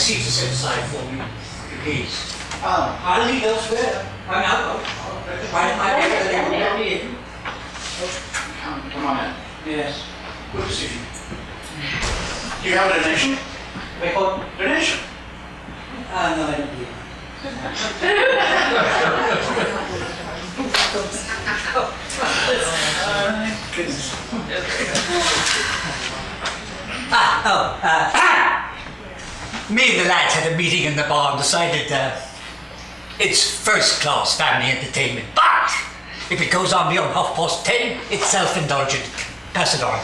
seat to set aside for me, please. I'll leave elsewhere. I'm out. Right in my bed. Come on in. Yes. Good to see you. Do you have a donation? Wait, what? Donation? No, I don't do Goodness. Me and the lads had a meeting in the bar and decided it's first-class family entertainment, but if it goes on beyond 10:30, it's self-indulgent. Pass it on.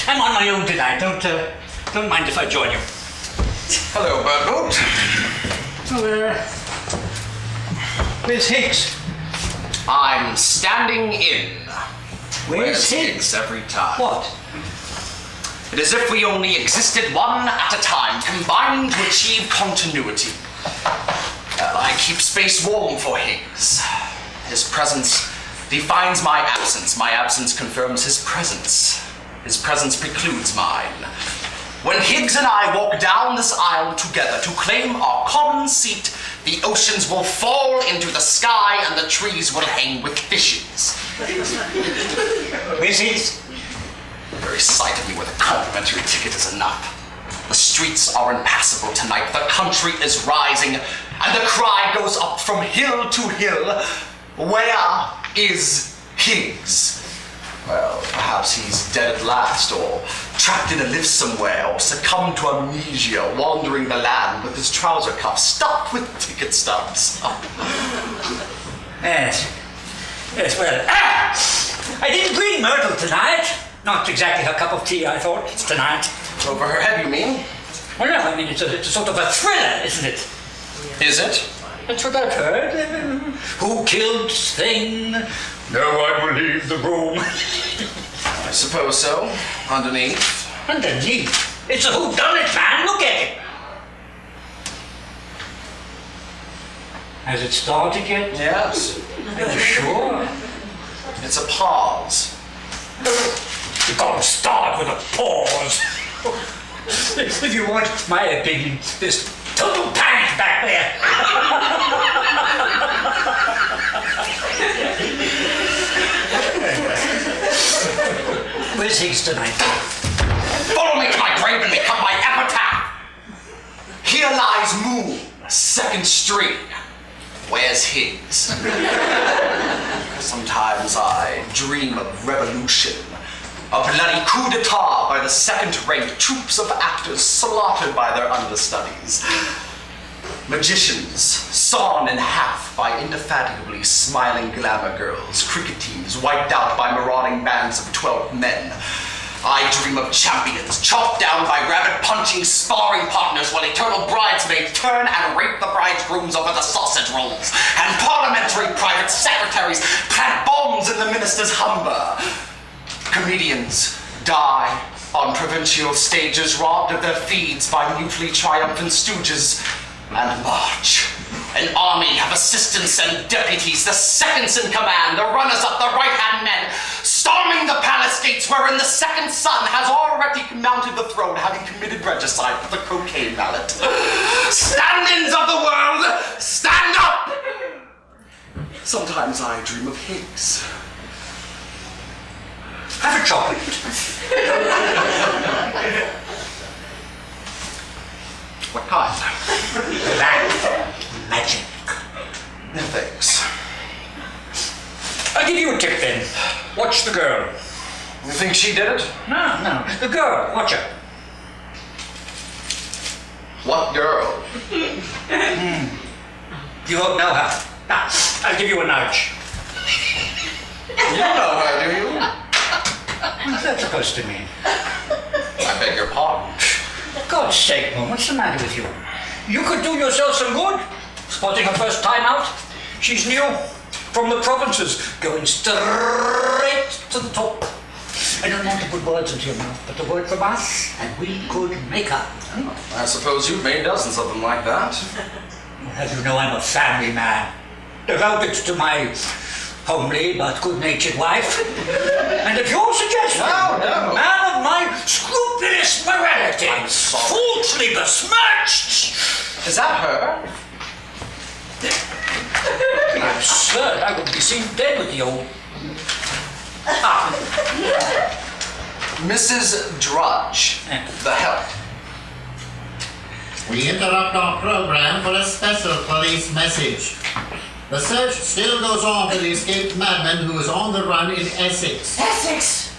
I'm on my own tonight. Don't mind if I join you. Hello, Birdboat. Where's Higgs? I'm standing in. Where's Higgs every time? What? It is as if we only existed one at a time, combining to achieve continuity. I keep space warm for Higgs. His presence defines my absence. My absence confirms his presence. His presence precludes mine. When Higgs and I walk down this aisle together to claim our common seat, the oceans will fall into the sky and the trees will hang with fishes. Where's Higgs? The very sight of me with a complimentary ticket is enough. The streets are impassable tonight. The country is rising, and the cry goes up from hill to hill. Where is Higgs? Well, perhaps he's dead at last, or trapped in a lift somewhere, or succumbed to amnesia, wandering the land with his trouser cuffs stuffed with ticket stubs. Yes, well, I didn't bring Myrtle tonight. Not exactly her cup of tea, I thought. It's tonight. Over her head, you mean? Well, no, I mean, it's a sort of a thriller, isn't it? Is it? That's what I've heard. Who killed Thing? No one will leave the room. I suppose so. Underneath. Underneath? It's a whodunit, man. Look at it. Has it started yet? Yes. Are you sure? It's a pause. You gotta start with a pause. If you want my opinion, there's total panic back there. Where's Higgs tonight? Follow me to my grave and become my epitaph. Here lies Moon, second string. Where's Higgs? Sometimes I dream of revolution. A bloody coup d'etat by the second-rate troops of actors slaughtered by their understudies. Magicians sawn in half by indefatigably smiling glamour girls. Cricket teams wiped out by marauding bands of 12 men. I dream of champions chopped down by rabbit-punching sparring partners while eternal bridesmaids turn and rape the bridegrooms over the sausage rolls, and parliamentary private secretaries plant bombs in the minister's humber. Comedians die on provincial stages, robbed of their feeds by mutely triumphant stooges, and march. An army of assistants and deputies, the seconds in command, the runners-up, the right-hand men, storming the palace gates wherein the second son has already mounted the throne, having committed regicide with the cocaine mallet. Stand-ins of the world, stand up! Sometimes I dream of Higgs. Have a chocolate. What kind? Black magic. No thanks. I'll give you a tip then. Watch the girl. You think she did it? No. The girl. Watch her. What girl? You won't know her. Now, I'll give you a nudge. You don't know her, do you? What's that supposed to mean? I beg your pardon. God's sake, Mum, what's the matter with you? You could do yourself some good. Spotting her first time out. She's new. From the provinces. Going straight to the top. I don't want to put words into your mouth, but a word from us, and we could make her. I suppose you've made dozens of them like that. As you know, I'm a family man. Devoted to my homely but good-natured wife. And if your suggestion, No. man of my scrupulous morality, I'm sorry. falsely besmirched, Is that her? absurd, I would be seen dead with the old... Mrs. Drudge, the help. We interrupt our program for a special police message. The search still goes on for the escaped madman who is on the run in Essex. Essex!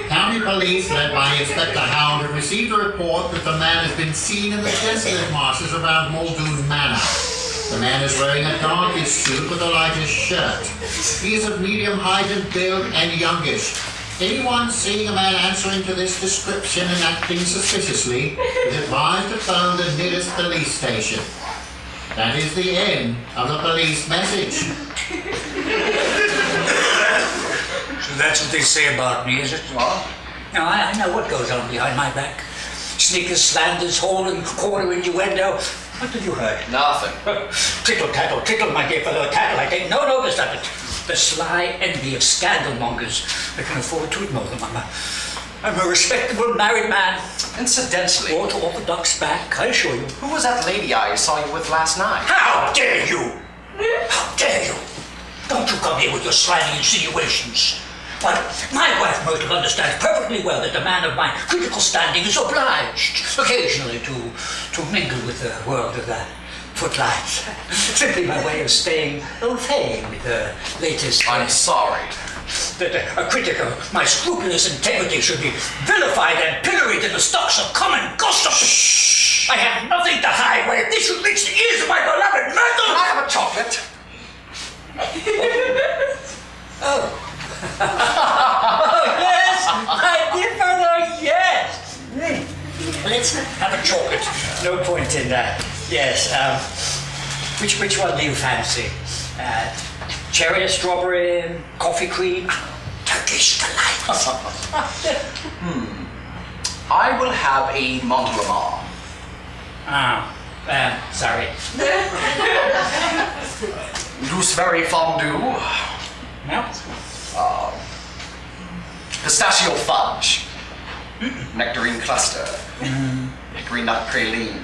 County police, led by Inspector Hound, have received a report that the man has been seen in the desolate marshes around Muldoon Manor. The man is wearing a darkish suit with a lightish shirt. He is of medium height and build and youngish. Anyone seeing a man answering to this description and acting suspiciously is advised to phone the nearest police station. That is the end of the police message. So that's what they say about me, is it? What? Now, I know what goes on behind my back. Sneakers, slanders, hauling, corner innuendo. What have you heard? Nothing. Tittle-tattle, tickle, my dear fellow, tattle. I take no notice of it. The sly envy of scandal-mongers. I can afford to ignore them. I'm a respectable married man. Incidentally, Or to orthodox back, I assure you. who was that lady I saw you with last night? How dare you? How dare you? Don't you come here with your slimy insinuations. But my wife Myrtle understands perfectly well that a man of my critical standing is obliged occasionally to mingle with the world of the footlights. Simply by way of staying au fait with the latest... I'm sorry. That a critic of my scrupulous integrity should be vilified and pilloried in the stocks of common gossip. Shh! I have nothing to hide. Why, if this should reach the ears of my beloved Myrtle... Can I have a chocolate? Oh, yes, my dear fellow, yes. Let's have a chocolate. No point in that. Yes. Which one do you fancy? Cherry, strawberry, coffee cream, Turkish delight. I will have a Montelamar. Sorry. Gooseberry fondue. No. Pistachio fudge. Nectarine cluster. Hickory nut praline.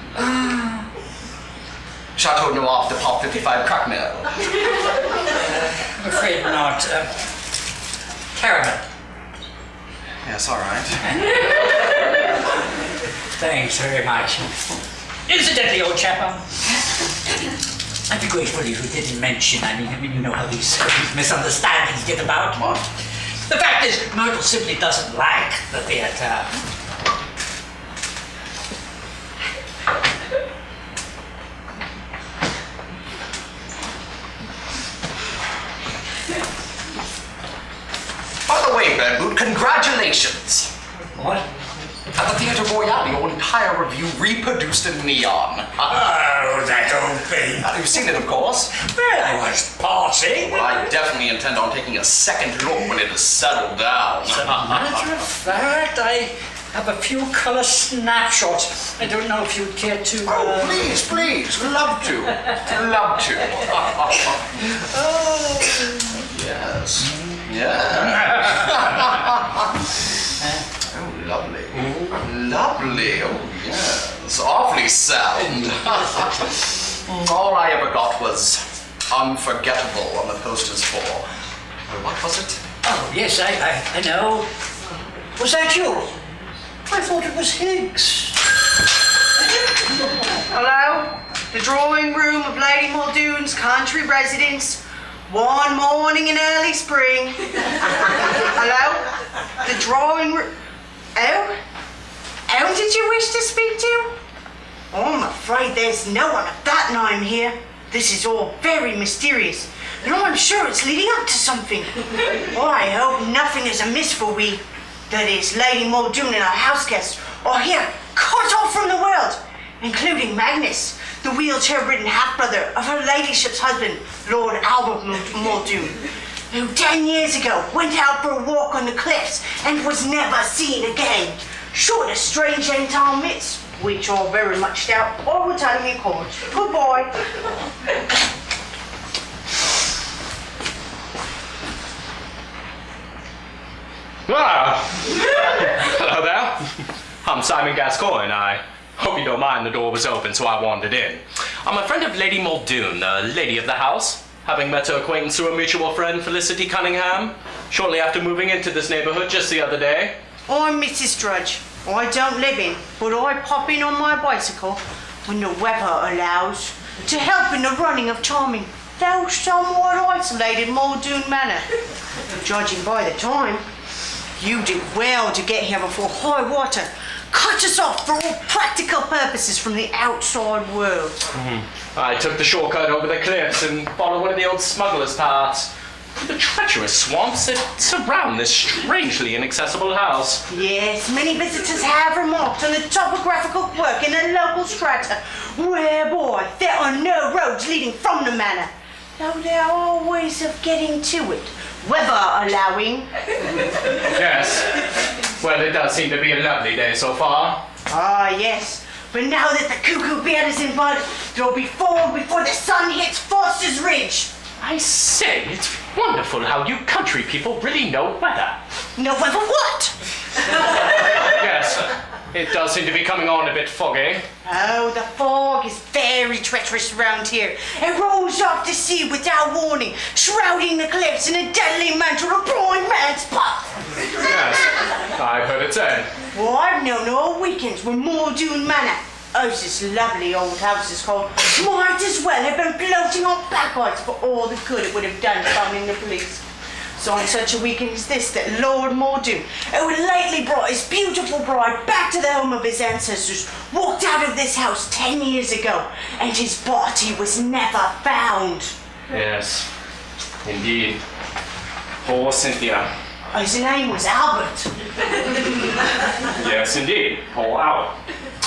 Chateau Noir de Pop 55 cracknel. I'm afraid not. Caramel. Yes, all right. Thanks very much. Incidentally, old chap, I'd be grateful if you didn't mention, I mean, you know how these misunderstandings get about. What? The fact is, Myrtle simply doesn't like the theater. By the way, Bedboot, congratulations! What? At the Theatre Royale, your entire review reproduced in neon. Oh, that old thing. You've seen it, of course. Well, I was passing. Well, I definitely intend on taking a second look when it is settled down. As a matter of fact, I have a few color snapshots. I don't know if you'd care to... Oh, please, love to. Love to. Yes. Yeah. Oh, lovely. Lovely. Oh, yes. Awfully sound. All I ever got was unforgettable on the posters for... What was it? Oh, yes, I know. Was that you? I thought it was Higgs. Hello? The drawing room of Lady Muldoon's country residence. One morning in early spring. Hello? The drawing room... Oh? Oh, did you wish to speak to? Oh, I'm afraid there's no one of that name here. This is all very mysterious, and I'm sure it's leading up to something. Oh, I hope nothing is amiss for we, that is, Lady Muldoon and her house guests, are here, cut off from the world, including Magnus, the wheelchair-ridden half-brother of her ladyship's husband, Lord Albert Muldoon, who 10 years ago went out for a walk on the cliffs and was never seen again, short of strange end-time myths, which are very much doubt or will tell me accord. Good boy. Ah, hello there. I'm Simon Gascoigne. I hope you don't mind, the door was open, so I wandered in. I'm a friend of Lady Muldoon, the lady of the house, having met her acquaintance through a mutual friend, Felicity Cunningham, shortly after moving into this neighborhood just the other day. I'm Mrs. Drudge. I don't live in, but I pop in on my bicycle when the weather allows to help in the running of charming, though somewhat isolated Muldoon Manor. Judging by the time, you did well to get here before high water cut us off for all practical purposes from the outside world. I took the shortcut over the cliffs and followed one of the old smugglers' paths. The treacherous swamps that surround this strangely inaccessible house. Yes, many visitors have remarked on the topographical quirk in the local strata, where, boy, there are no roads leading from the manor, though there are ways of getting to it, weather allowing. Yes. Well, it does seem to be a lovely day so far. Ah, yes. But now that the cuckoo beard is in bud, there'll be fall before the sun hits Foster's Ridge. I say, it's wonderful how you country people really know weather. No weather what? Yes, it does seem to be coming on a bit foggy. Oh, the fog is very treacherous around here. It rolls off the sea without warning, shrouding the cliffs in a deadly mantle of blind man's path. Yes, I've heard it said. Well, I've known all weekends when Muldoon Manor, oh, this lovely old house is called, might as well have been floating on black ice for all the good it would have done phoning the police. So on such a weekend as this, that Lord Muldoon, who had lately brought his beautiful bride back to the home of his ancestors, walked out of this house 10 years ago, and his body was never found. Yes, indeed. Poor Cynthia. His name was Albert. Yes, indeed. Poor Albert.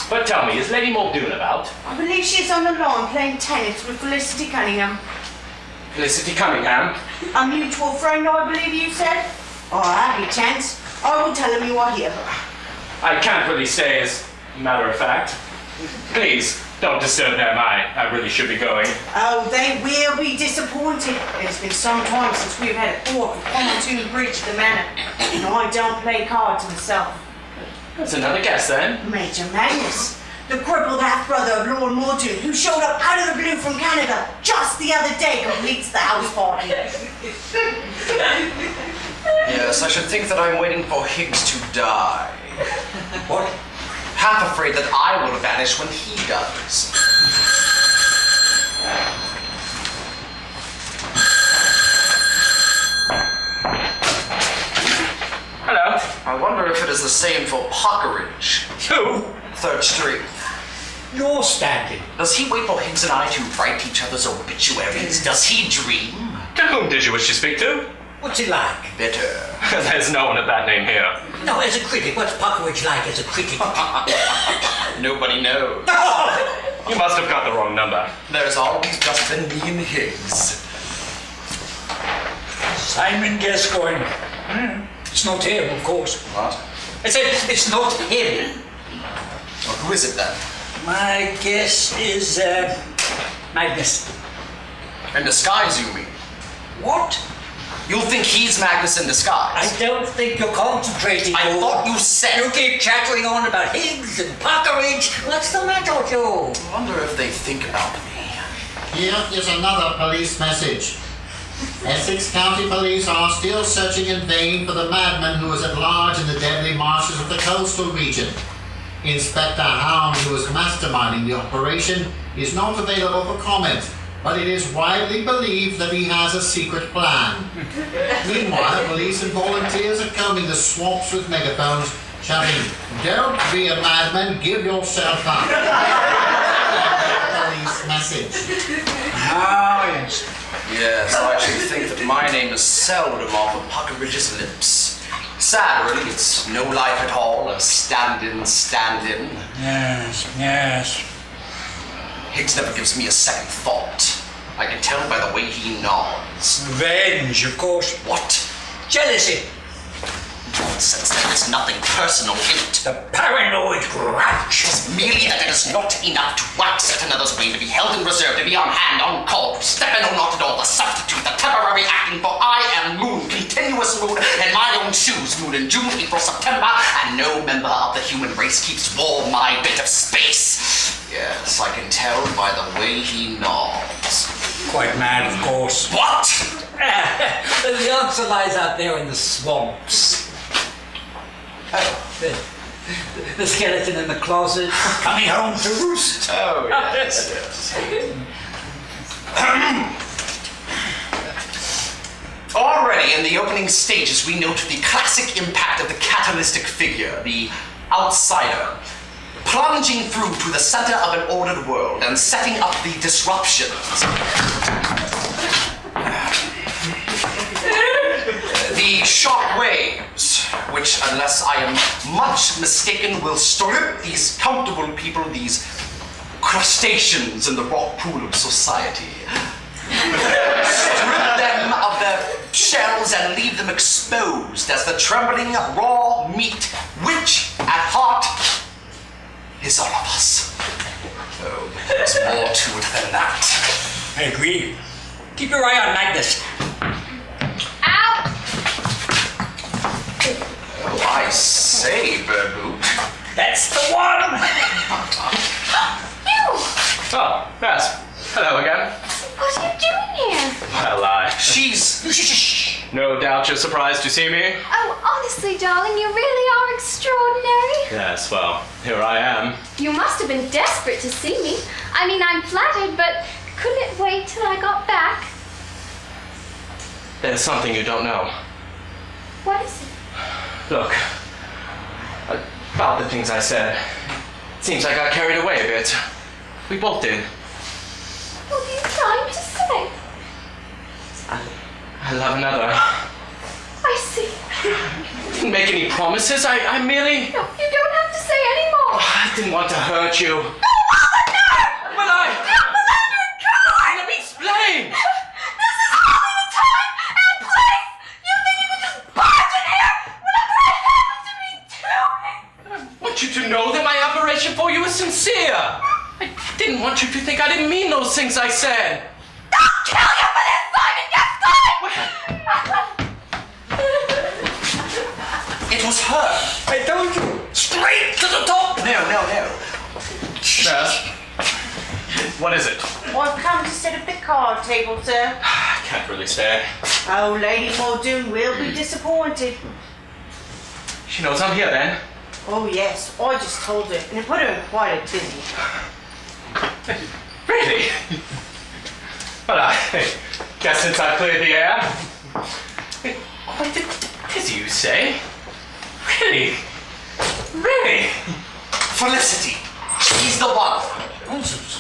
But tell me, is Lady Muldoon about? I believe she's on the lawn playing tennis with Felicity Cunningham. Felicity Cunningham? A mutual friend, I believe you said? Oh, happy chance. I will tell him you are here. I can't really say as a matter of fact. Please, don't disturb them. I really should be going. Oh, they will be disappointed. It's been some time since we've had a talk of Pontoon Bridge at the manor. And I don't play cards myself. That's another guess, then. Major Magnus, the crippled half-brother of Lord Muldoon, who showed up out of the blue from Canada just the other day, completes the house party. Yes, I should think that I'm waiting for Higgs to die. What? Half afraid that I will vanish when he does. Hello. I wonder if it is the same for Puckeridge. Who? 3rd Street. You're standing. Does he wait for Higgs and I to write each other's obituaries? Does he dream? To whom did you wish to speak to? What's he like? Bitter. There's no one of that name here. No, as a critic, what's Puckeridge like as a critic? Nobody knows. You must have got the wrong number. There's always just been me and Higgs. Simon Gascoigne. It's not him, of course. What? I said it's not him. Well, who is it then? My guess is Magnus. In disguise, you mean? What? You think he's Magnus in disguise? I don't think you're concentrating. I Gordon. thought you said. You keep chattering on about Higgs and Puckeridge. What's the matter with you? I wonder if they think about me. Here is another police message. Essex County Police are still searching in vain for the madman who is at large in the deadly marshes of the coastal region. Inspector Hound, who is masterminding the operation, is not available for comment, but it is widely believed that he has a secret plan. Meanwhile, police and volunteers are combing the swamps with megaphones, shouting, "Don't be a madman, give yourself up." Police message. Ah, yes. Yes, I actually think that my name is seldom off of Puckeridge's lips. Sad, really. It's no life at all. A stand-in, stand-in. Yes, yes. Higgs never gives me a second thought. I can tell by the way he nods. Revenge, of course. What? Jealousy. Nonsense. There is nothing personal in it. The paranoid grouch. It's merely that it is just not enough to wax at another's way, to be held in reserve, to be on hand, on call, to step in or not at all, the substitute, the temporary acting, for I am Moon, continuous Moon, in my own shoes, Moon in June, April, September, and no member of the human race keeps warm my bit of space. Yes, I can tell by the way he nods. Quite mad, of course. What? The answer lies out there in the swamps. Oh, the skeleton in the closet, coming home to roost. Oh, yes, yes. Already in the opening stages, we note the classic impact of the catalytic figure, the outsider, plunging through to the center of an ordered world and setting up the disruptions. The sharp waves, which, unless I am much mistaken, will strip these comfortable people, these crustaceans in the rock pool of society, strip them of their shells and leave them exposed as the trembling raw meat, which, at heart, is all of us. Oh, but there's more to it than that. I agree. Keep your eye on Magnus. Ow! Oh, I say, Bird Boot. That's the one! Ew! Oh, yes. Hello again. What are you doing here? Well, She's... no doubt you're surprised to see me. Oh, honestly, darling, you really are extraordinary. Yes, well, here I am. You must have been desperate to see me. I mean, I'm flattered, but couldn't it wait till I got back? There's something you don't know. What is it? Look, about the things I said, it seems I got carried away a bit. We both did. What are you trying to say? I love another. I see. Didn't make any promises. I merely... No, you don't have to say any more. I didn't want to hurt you. No, Albert, no! But I... No, Albert, come on! Let me explain. This is only the time and place! You think you can just barge in here? Whatever I happen to be doing! I want you to know that my admiration for you is sincere. I didn't want you to think I didn't mean those things I said. I'll kill you for this, Simon! Yes, It was her. I told you! Straight to the top! No. Yes? What is it? I've come to set up the card table, sir. I can't really stay. Oh, Lady Muldoon will be disappointed. She knows I'm here then. Oh, yes, I just told her, and it put her in quite a tizzy. Really? Well, I guess since I cleared the air. Quite a tizzy, you say? Really? Really? Felicity. She's the one. Nonsense.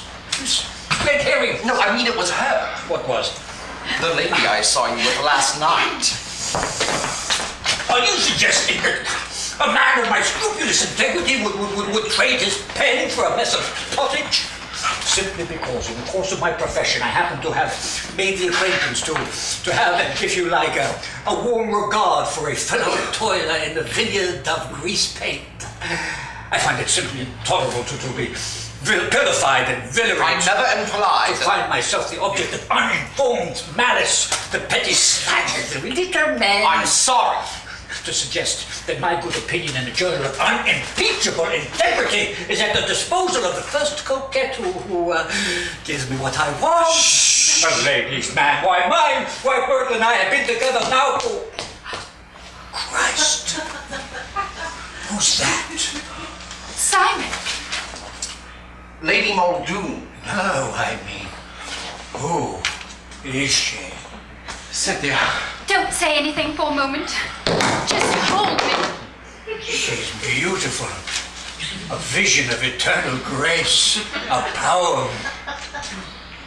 Red herring. No, I mean it was her. What was? The lady I saw you with last night. Are you suggesting that a man of my scrupulous integrity would trade his pen for a mess of pottage? Simply because in the course of my profession I happen to have made the acquaintance to have, if you like, a warm regard for a fellow toiler in the vineyard of grease paint. I find it simply intolerable to be vilified and venerated. I never implied To find myself the object of uninformed malice, the petty slanders of little men. I'm sorry. To suggest that my good opinion in a journal of unimpeachable integrity is at the disposal of the first coquette who gives me what I want. Shh. A lady's man. Why, Bertha and I have been together now for... Christ. Who's that? Simon. Lady Muldoon. No, I mean, who is she? Cynthia. Don't say anything for a moment. Just hold me. She's beautiful. A vision of eternal grace. A poem.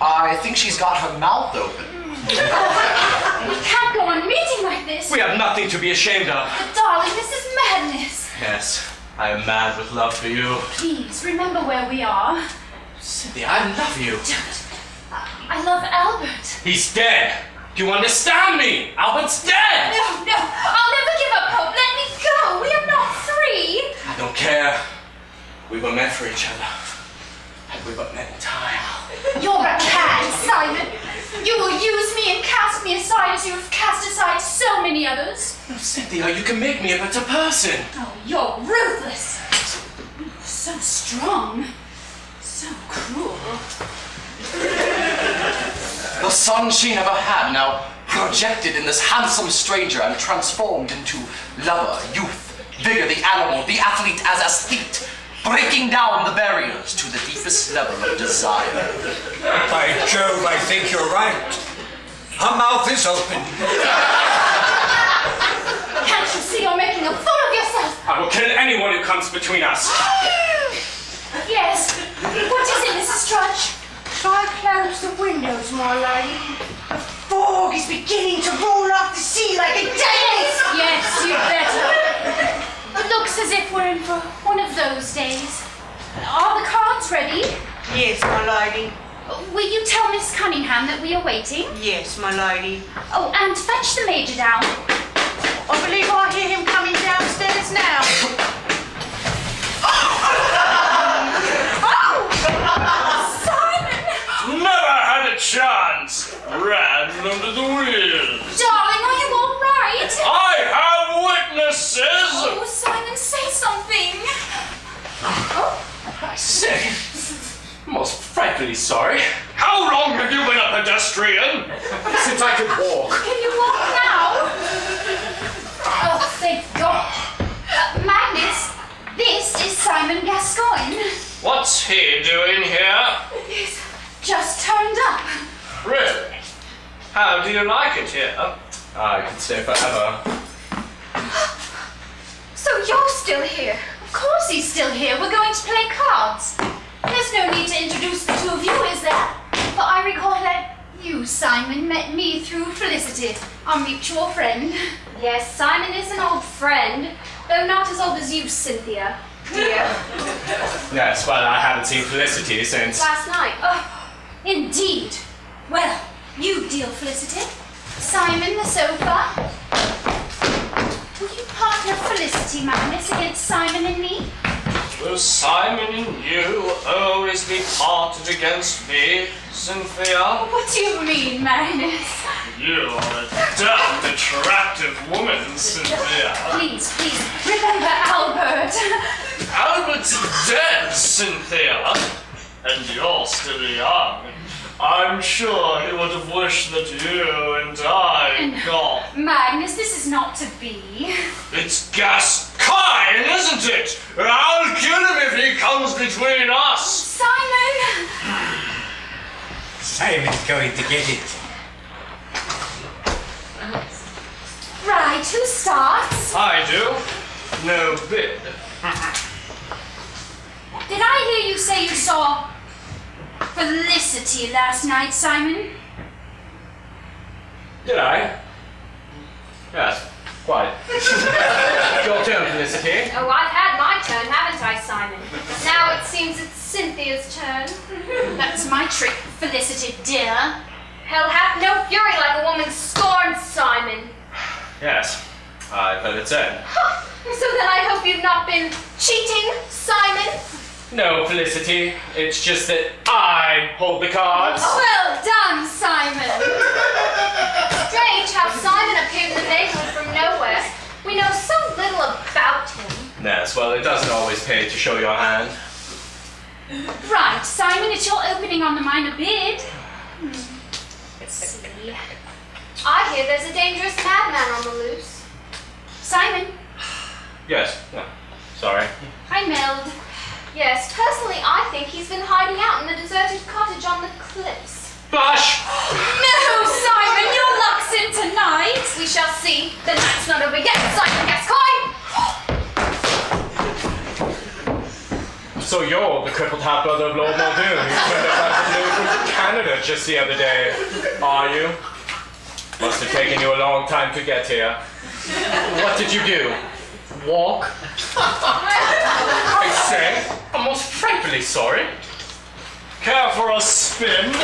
I think she's got her mouth open. We can't go on meeting like this. We have nothing to be ashamed of. But darling, this is madness. Yes, I am mad with love for you. Please, remember where we are. Cynthia, I love you. I love Albert. He's dead. Do you understand me? Albert's dead. No, I'll never give up hope. Let me go. We are not free. I don't care. We were meant for each other. Had we but met in time. You're a cad, Simon. You will use me and cast me aside as you have cast aside so many others. Oh, Cynthia, you can make me a better person. Oh, you're ruthless. So strong. So cruel. The son she never had, now projected in this handsome stranger and transformed into lover, youth, vigor, the animal, the athlete as aesthete, breaking down the barriers to the deepest level of desire. By Jove, I think you're right. Her mouth is open. Can't you see you're making a fool of yourself? I will kill anyone who comes between us. Yes. What is it, Mrs. Trudge? Try close the windows, my lady. The fog is beginning to roll off the sea like a daze. Yes, you better. It looks as if we're in for one of those days. Are the cards ready? Yes, my lady. Will you tell Miss Cunningham that we are waiting? Yes, my lady. Oh, and fetch the Major down. I believe I hear him coming downstairs now. Simon! Never had a chance. Ran under the wheels. Darling, are you all right? I have witnesses. Oh, Simon, say something. I say, most frightfully sorry. How long have you been a pedestrian? Since I could walk. Can you walk now? Oh, thank God. Magnus, this is Simon Gascoigne. What's he doing here? He's just turned up. Really? How do you like it here? I could stay forever. So you're still here? Of course he's still here. We're going to play cards. There's no need to introduce the two of you, is there? For I recall that you, Simon, met me through Felicity, our mutual friend. Yes, Simon is an old friend, though not as old as you, Cynthia, dear. Yes, well, I haven't seen Felicity since... Last night. Oh, indeed. Well, you deal, Felicity. Simon, the sofa. Will you partner Felicity, Magnus, against Simon and me? Will Simon and you always be parted against me, Cynthia? What do you mean, Magnus? You are a damned attractive woman, Cynthia. Please, remember Albert. Albert's dead, Cynthia. And you're still young. I'm sure he would have wished that you and I got... Magnus, this is not to be. It's Gascoigne, isn't it? I'll kill him if he comes between us. Simon! Simon's going to get it. Right, who starts? I do. No bid. Did I hear you say you saw Felicity last night, Simon? Did I? Yes, quite. Your turn, Felicity. Oh, I've had my turn, haven't I, Simon? Now it seems it's Cynthia's turn. That's my trick, Felicity, dear. Hell hath no fury like a woman scorned, Simon. Yes, I've heard it said. So then I hope you've not been cheating, Simon. No, Felicity. It's just that I hold the cards. Well done, Simon. Strange how Simon appeared in the neighborhood from nowhere. We know so little about him. Yes, well, it doesn't always pay to show your hand. Right, Simon, it's your opening on the minor bid. Let's see. I hear there's a dangerous madman on the loose. Simon, Yes. No, sorry. I Meld. Yes, personally, I think he's been hiding out in the deserted cottage on the cliffs. Blush! No, Simon, your luck's in tonight. We shall see. The night's not over yet, Simon Gascoigne! So you're the crippled half-brother of Lord Muldoon who turned up out of the blue from Canada just the other day, are you? Must have taken you a long time to get here. What did you do? Walk? I say, I'm most frightfully sorry. Care for a spin?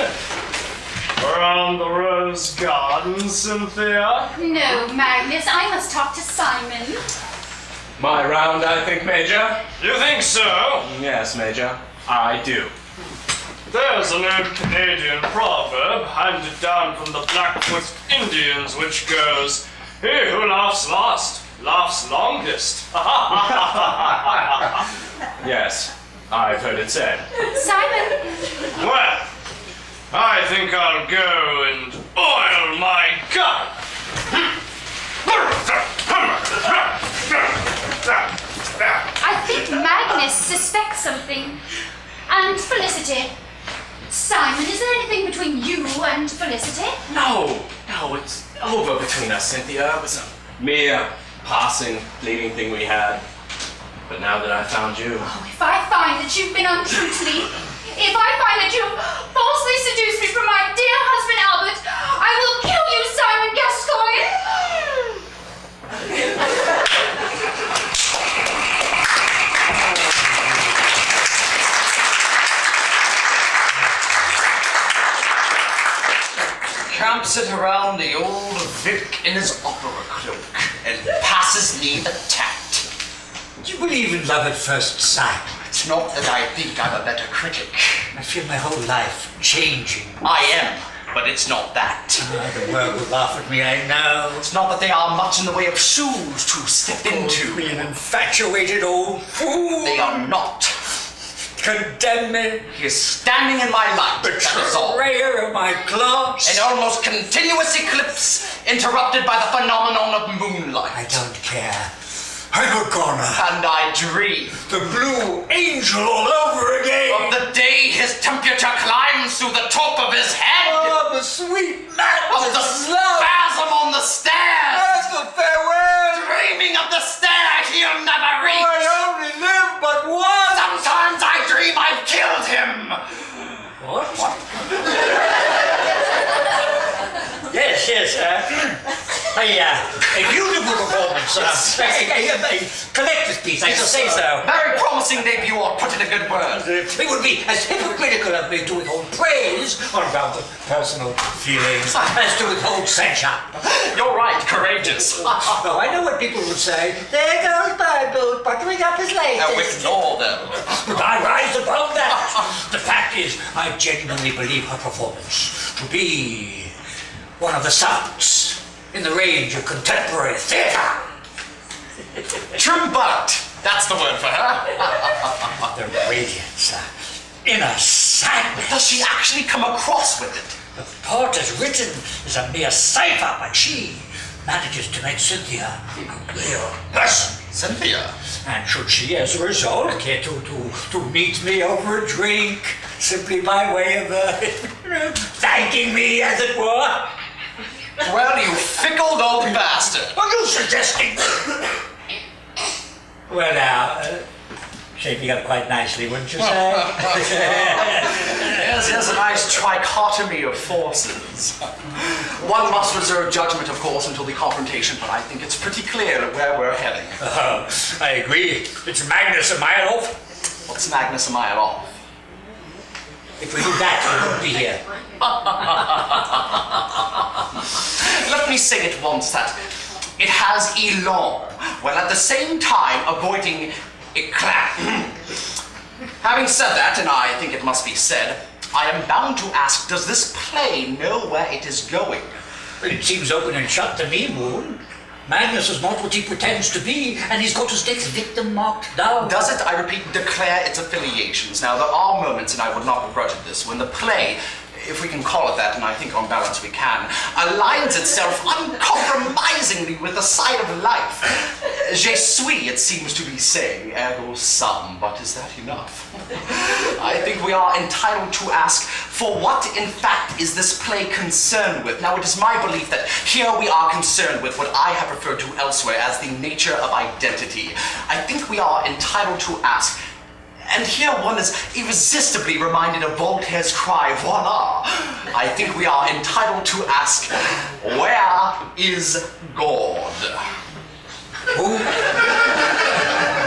Around the rose garden, Cynthia? No, Magnus, I must talk to Simon. My round, I think, Major. You think so? Yes, Major, I do. There's an old Canadian proverb handed down from the Blackfoot Indians which goes, "He who laughs last, laughs longest." Yes, I've heard it said. Simon, Well, I think I'll go and oil my gun. I think Magnus suspects something. And Felicity. Simon, is there anything between you and Felicity? No, it's over between us, Cynthia. It was a mere passing, fleeting thing we had. But now that I found you... Oh, if I find that you've been untrue to me, if I find that you falsely seduced me from my dear husband Albert, I will kill you, Simon Gascoigne. Camps it around the old Vic in his opera cloak and passes me the tact. Do you believe in love at first sight? It's not that I think I'm a better critic. I feel my whole life changing. I am, but it's not that. The world will laugh at me, I know. It's not that they are much in the way of shoes to step into. Me, an infatuated old fool. They are not. Condemn me. He is standing in my light, that is all. Betrayer of my class. An almost continuous eclipse, interrupted by the phenomenon of moonlight. I don't care. I'm a goner. And I dream The blue angel all over again. of the day his temperature climbs through the top of his head. Oh, the sweet madness Of the love. spasm on the stairs. That's the farewell. Dreaming of the stair he'll never reach. I only live but once. Sometimes I dream I've killed him. What? Yes. A beautiful performance. A collector's piece, I shall say so. Very promising debut, or put in a good word. It would be as hypocritical of me to withhold praise on grounds of personal feelings as to withhold censure. You're right, courageous. No, I know what people would say. There goes Bible, buttering up his latest. Ignore them. But I rise above that. The fact is, I genuinely believe her performance to be one of the sounds in the range of contemporary theatre. Trumpet. That's the word for her. The radiance, inner sadness. Does she actually come across with it? The part as written is a mere cipher, but she manages to make Cynthia a real person. Cynthia? And should she, as a result, care to meet me over a drink, simply by way of thanking me, as it were? Well, you fickled old bastard. Are you suggesting? Well, now, shaping up quite nicely, wouldn't you say? Yes, a nice trichotomy of forces. One must reserve judgment, of course, until the confrontation, but I think it's pretty clear where we're heading. I agree. It's Magnus a mile off. What's Magnus a mile off? If we do that, we won't be here. Let me say at once that it has elan, while at the same time avoiding eclat. Having said that, and I think it must be said, I am bound to ask, does this play know where it is going? Well, it seems open and shut to me, Moon. Magnus is not what he pretends to be, and he's got his next victim marked down. Does it, I repeat, declare its affiliations? Now, there are moments, and I would not begrudge it this, when the play, if we can call it that, and I think on balance we can, aligns itself uncompromisingly with the side of life. Je suis, it seems to be saying, ergo sum, but is that enough? I think we are entitled to ask, for what in fact is this play concerned with? Now, it is my belief that here we are concerned with what I have referred to elsewhere as the nature of identity. I think we are entitled to ask, and here one is irresistibly reminded of Voltaire's cry, voila! I think we are entitled to ask, where is God? Who?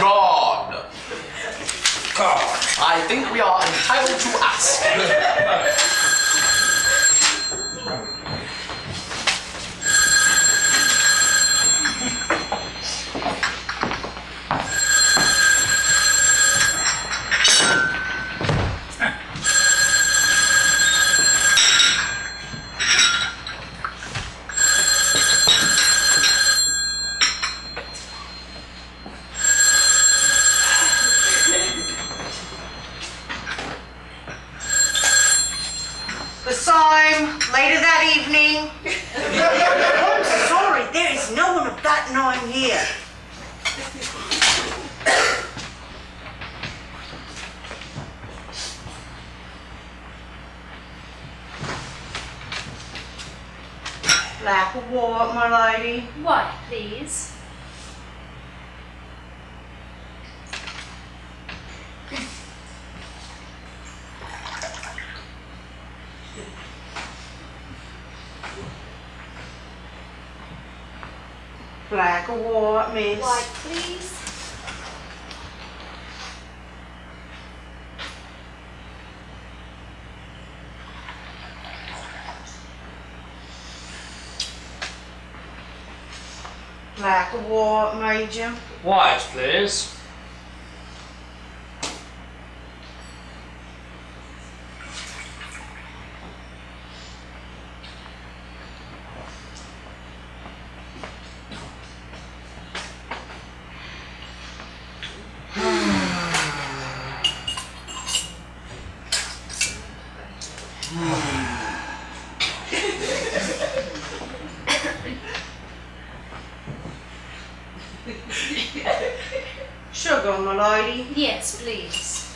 God. God. I think we are entitled to ask. Syme, later that evening. I'm sorry, there is no one of that name here. Black or white, my lady? White, please. Black or white, miss? White, please. Black or white, Major? White, please. Sugar, my lady? Yes, please.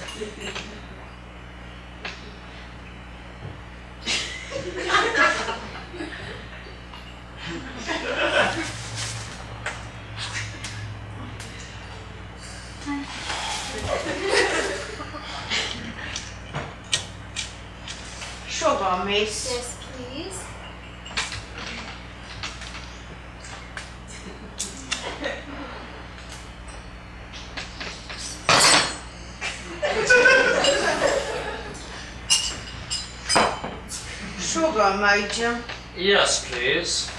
Sugar, miss? Yes, please. Sugar, Major? Yes, please.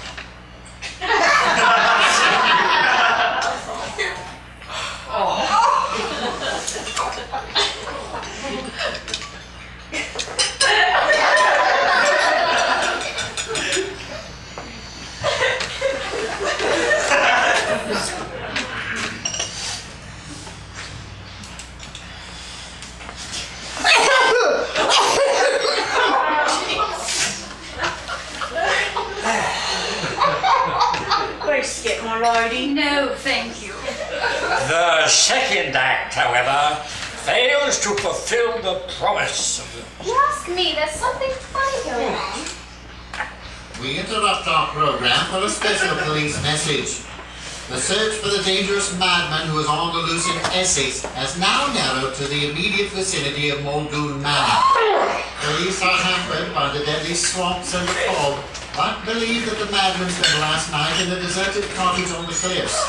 Biscuit, my lady? No, thank you. The second act, however, fails to fulfill the promise of the... You ask me, there's something funny going on. We interrupt our program for a special police message. The search for the dangerous madman who is on the loose in Essex has now narrowed to the immediate vicinity of Muldoon Manor. Police are hampered by the deadly swamps and the fog, but believe that the madman spent last night in a deserted cottage on the cliffs.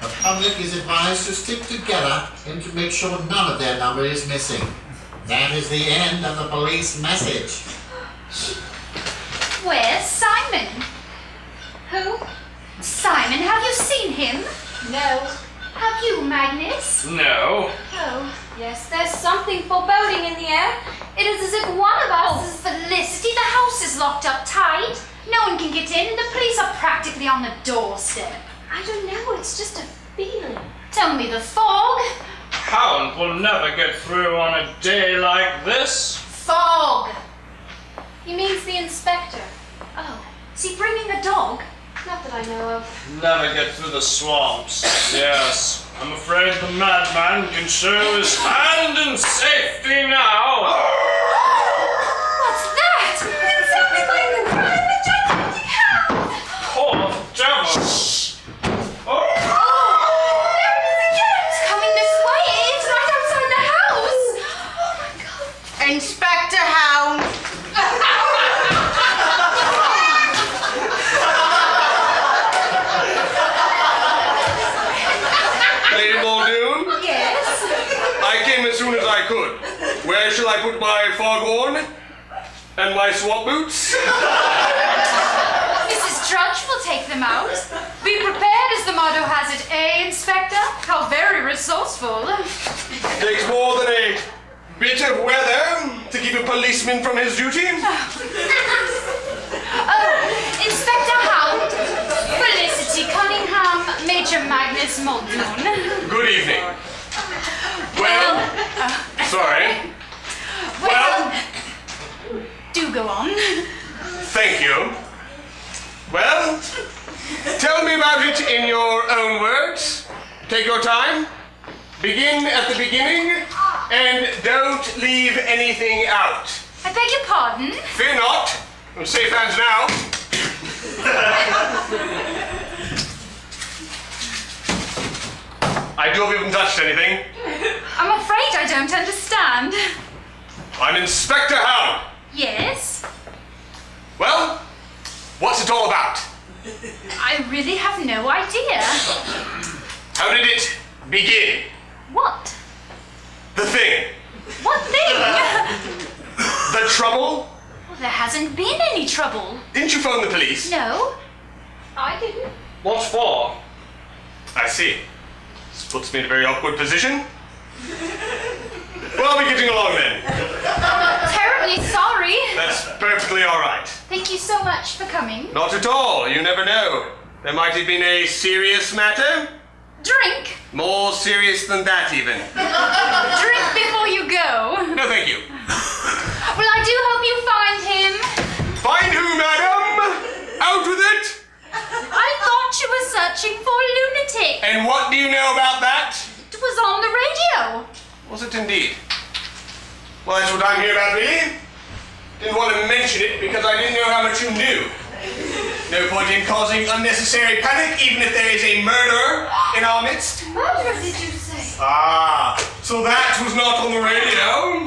The public is advised to stick together and to make sure none of their number is missing. That is the end of the police message. Where's Simon? Who? Simon, have you seen him? No. Have you, Magnus? No. Oh, yes, there's something foreboding in the air. It is as if one of us is Felicity. The house is locked up tight. No one can get in, and the police are practically on the doorstep. I don't know, it's just a feeling. Tell me the fog. Hound will never get through on a day like this. Fog. He means the inspector. Oh, is he bringing a dog? Not that I know of. Never get through the swamps. Yes, I'm afraid the madman can show his hand in safety now. What's that? It sounded like the cry of a gigantic hound. Poor devil. Oh, there it is again. It's coming this way. It's right outside the house. Oh my God. Inspector Hound? Lady Muldoon, Yes? I came as soon as I could. Where shall I put my foghorn? And my swamp boots? Mrs. Drudge will take them out. Be prepared, as the motto has it, Inspector? How very resourceful. Takes more than a bit of weather to keep a policeman from his duty. Inspector Hound, Felicity Cunningham, Major Magnus Muldoon. Good evening. Well, sorry. Well, do go go on. Thank you. Well, tell me about it in your own words. Take your time. Begin at the beginning, and don't leave anything out. I beg your pardon? Fear not. I'm safe hands now. I do hope you haven't touched anything. I'm afraid I don't understand. I'm Inspector Hound. Yes? Well, what's it all about? I really have no idea. How did it begin? What? The thing. What thing? The trouble? Well, there hasn't been any trouble. Didn't you phone the police? No, I didn't. What for? I see. This puts me in a very awkward position. Well, I'll be getting along then. Terribly sorry. That's perfectly all right. Thank you so much for coming. Not at all. You never know. There might have been a serious matter. Drink. More serious than that, even. Drink before you go. No, thank you. Well, I do hope you find him. Find who, madam? Out with it! I thought you were searching for a lunatic. And what do you know about that? It was on the radio. Was it indeed? Well, that's what I'm here about, really. Didn't want to mention it because I didn't know how much you knew. No point in causing unnecessary panic, even if there is a murderer in our midst. Murderer, did you say? Ah, so that was not on the radio.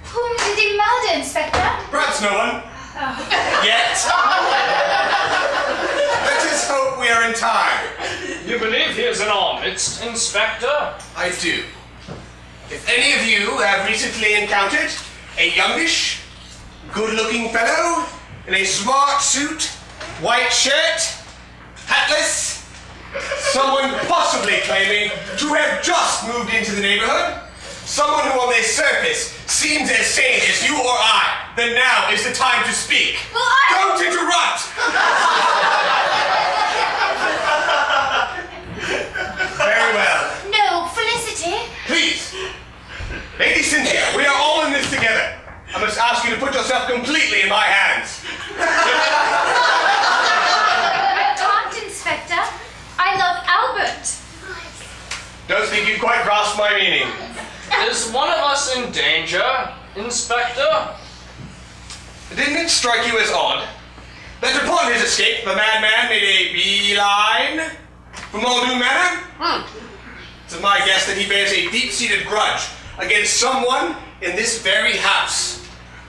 Whom did he murder, Inspector? Perhaps no one. Yet. Let us hope we are in time. You believe he is in our midst, Inspector? I do. If any of you have recently encountered a youngish, good-looking fellow in a smart suit, white shirt, hatless, someone possibly claiming to have just moved into the neighborhood, someone who on their surface seems as sane as you or I, then now is the time to speak. Well, Don't interrupt! Very well. No, Felicity. Please. Lady Cynthia, we are all in this together. I must ask you to put yourself completely in my hands. I can't, Inspector. I love Albert. Don't think you quite grasp my meaning. Is one of us in danger, Inspector? Didn't it strike you as odd that upon his escape, the madman made a beeline for Muldoon Manor? It's my guess that he bears a deep-seated grudge against someone in this very house.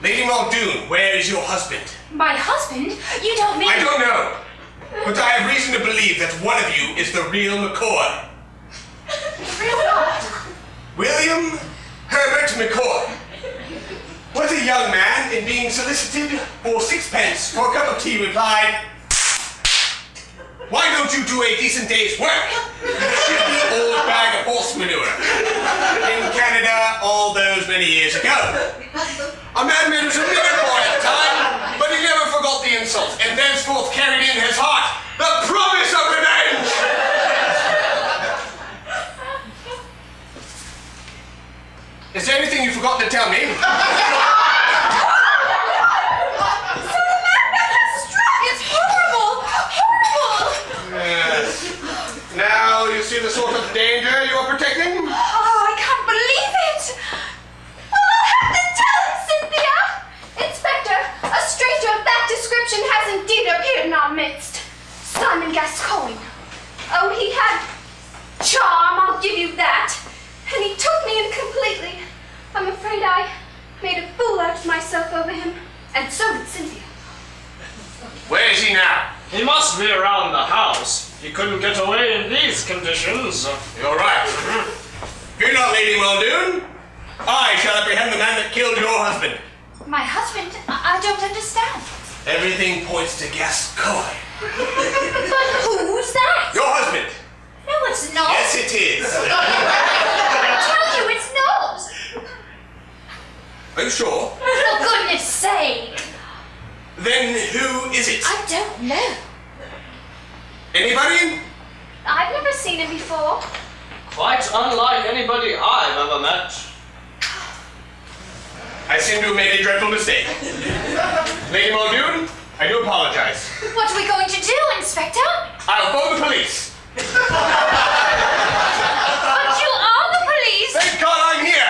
Lady Muldoon, where is your husband? My husband? You don't mean... I don't know, but I have reason to believe that one of you is the real McCoy. Real what? William Herbert McCoy was a young man and being solicited for sixpence for a cup of tea replied, "Why don't you do a decent day's work? Shifty old bag of horse manure." In Canada all those many years ago. A madman was a mere boy at the time, but he never forgot the insult, and thenceforth carried in his heart the promise of revenge. Is there anything you've forgotten to tell me? It's horrible! Horrible! Yes. Now you see the sort of danger you are protecting? Oh, I can't believe it! Well, I'll have to tell him, Cynthia! Inspector, a stranger of that description has indeed appeared in our midst. Simon Gascoigne. Oh, he had charm, I'll give you that. And he took me in completely. I'm afraid I made a fool out of myself over him. And so did Cynthia. Where is he now? He must be around the house. He couldn't get away in these conditions. You're right. Fear not, Lady Muldoon. I shall apprehend the man that killed your husband. My husband? I don't understand. Everything points to Gascoigne. But who's that? Your husband. No, it's not. Yes, it is. I tell you, it's not. Are you sure? For goodness sake. Then who is it? I don't know. Anybody? I've never seen him before. Quite unlike anybody I've ever met. I I seem to have made a dreadful mistake. Lady Muldoon, I do apologize. What are we going to do, Inspector? I'll phone the police. But you are the police! Thank God I'm here.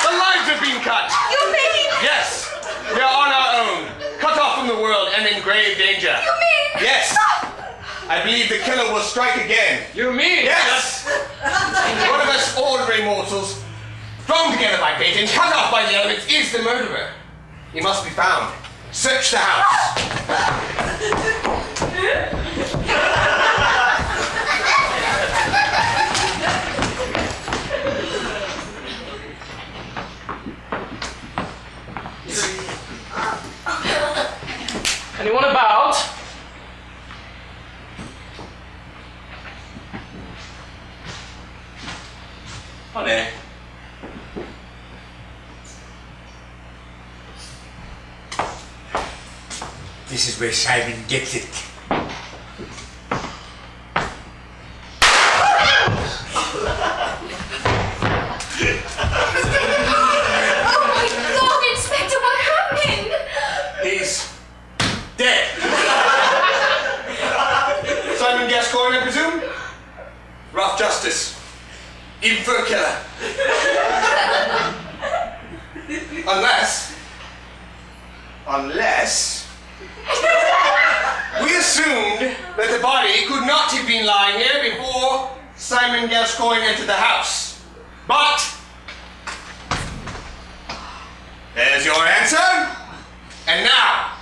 The lines have been cut. You mean? Yes, we are on our own, cut off from the world and in grave danger. You mean? Yes. I believe the killer will strike again. You mean? Yes. One of us ordinary mortals, thrown together by fate and cut off by the elements, is the murderer. He must be found. Search the house. Anyone about? Honey. This is where Simon gets it. Oh my God, Inspector, what happened? He's dead. Simon Gascoigne, I presume? Rough justice. Even for a killer. Unless we assumed that the body could not have been lying here before Simon Gascoigne entered the house. But there's your answer. And now,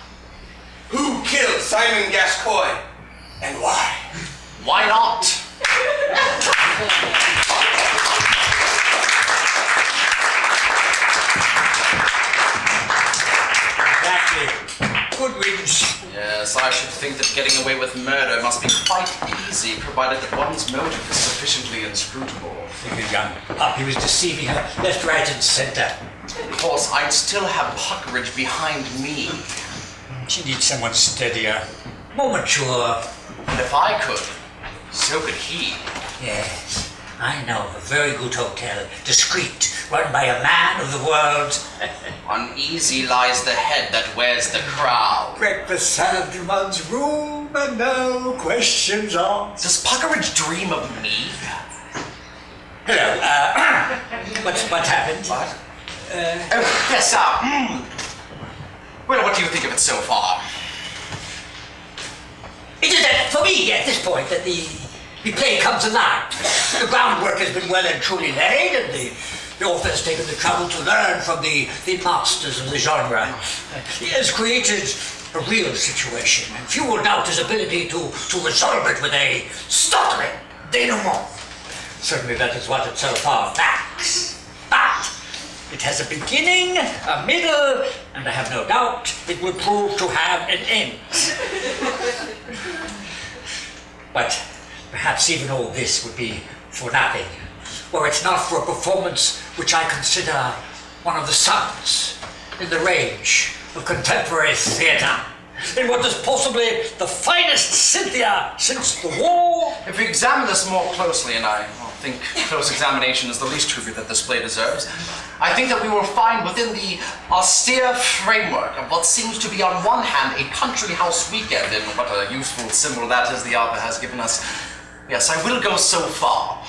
who killed Simon Gascoigne and why? Why not? Exactly. Good riddance. Yes, I should think that getting away with murder must be quite easy, provided that one's motive is sufficiently inscrutable. Think young puppy was deceiving her left, right, and center. Of course, I'd still have Puckeridge behind me. She needs someone steadier, more mature. And if I could, so could he. Yes, I know of a very good hotel, discreet, run by a man of the world. Uneasy lies the head that wears the crown. Breakfast served in one's room and no questions asked. Does Puckeridge dream of me? Hello, what happened? What? Oh, yes, Well, what do you think of it so far? It is that, for me, at this point, that the play comes alive. The groundwork has been well and truly laid, and the author has taken the trouble to learn from the masters of the genre. He has created a real situation, and few will doubt his ability to resolve it with a stuttering denouement. Certainly that is what it so far lacks. But it has a beginning, a middle, and I have no doubt it will prove to have an end. But perhaps even all this would be for nothing, were it not for a performance which I consider one of the suns in the range of contemporary theatre, in what is possibly the finest Cynthia since the war. If we examine this more closely, and I think close examination is the least tribute that this play deserves, I think that we will find within the austere framework of what seems to be on one hand a country house weekend, and what a useful symbol that is the author has given us. Yes, I will go so far.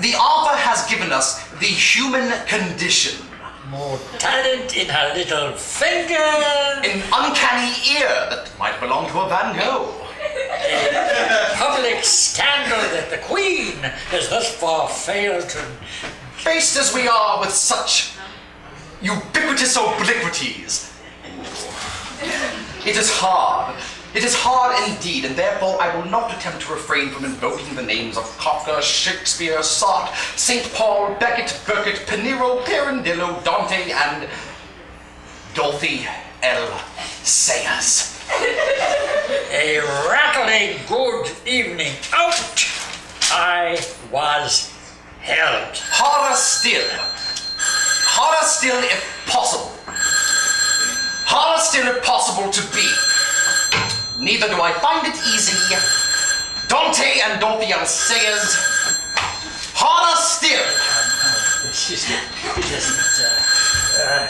The author has given us the human condition. More talent in her little finger. An uncanny ear that might belong to a Van Gogh. A public scandal that the Queen has thus far failed to... Faced as we are with such ubiquitous obliquities, it is hard. It is hard indeed, and therefore I will not attempt to refrain from invoking the names of Kafka, Shakespeare, Sartre, St. Paul, Beckett, Burkitt, Pinero, Pirandello, Dante, and Dorothy L. Sayers. A rattling good evening out. I was held. Harder still. Harder still if possible. Harder still if possible to be. Neither do I find it easy. Dante and Dorothy L. Sayers. Harder still. It isn't. Hello.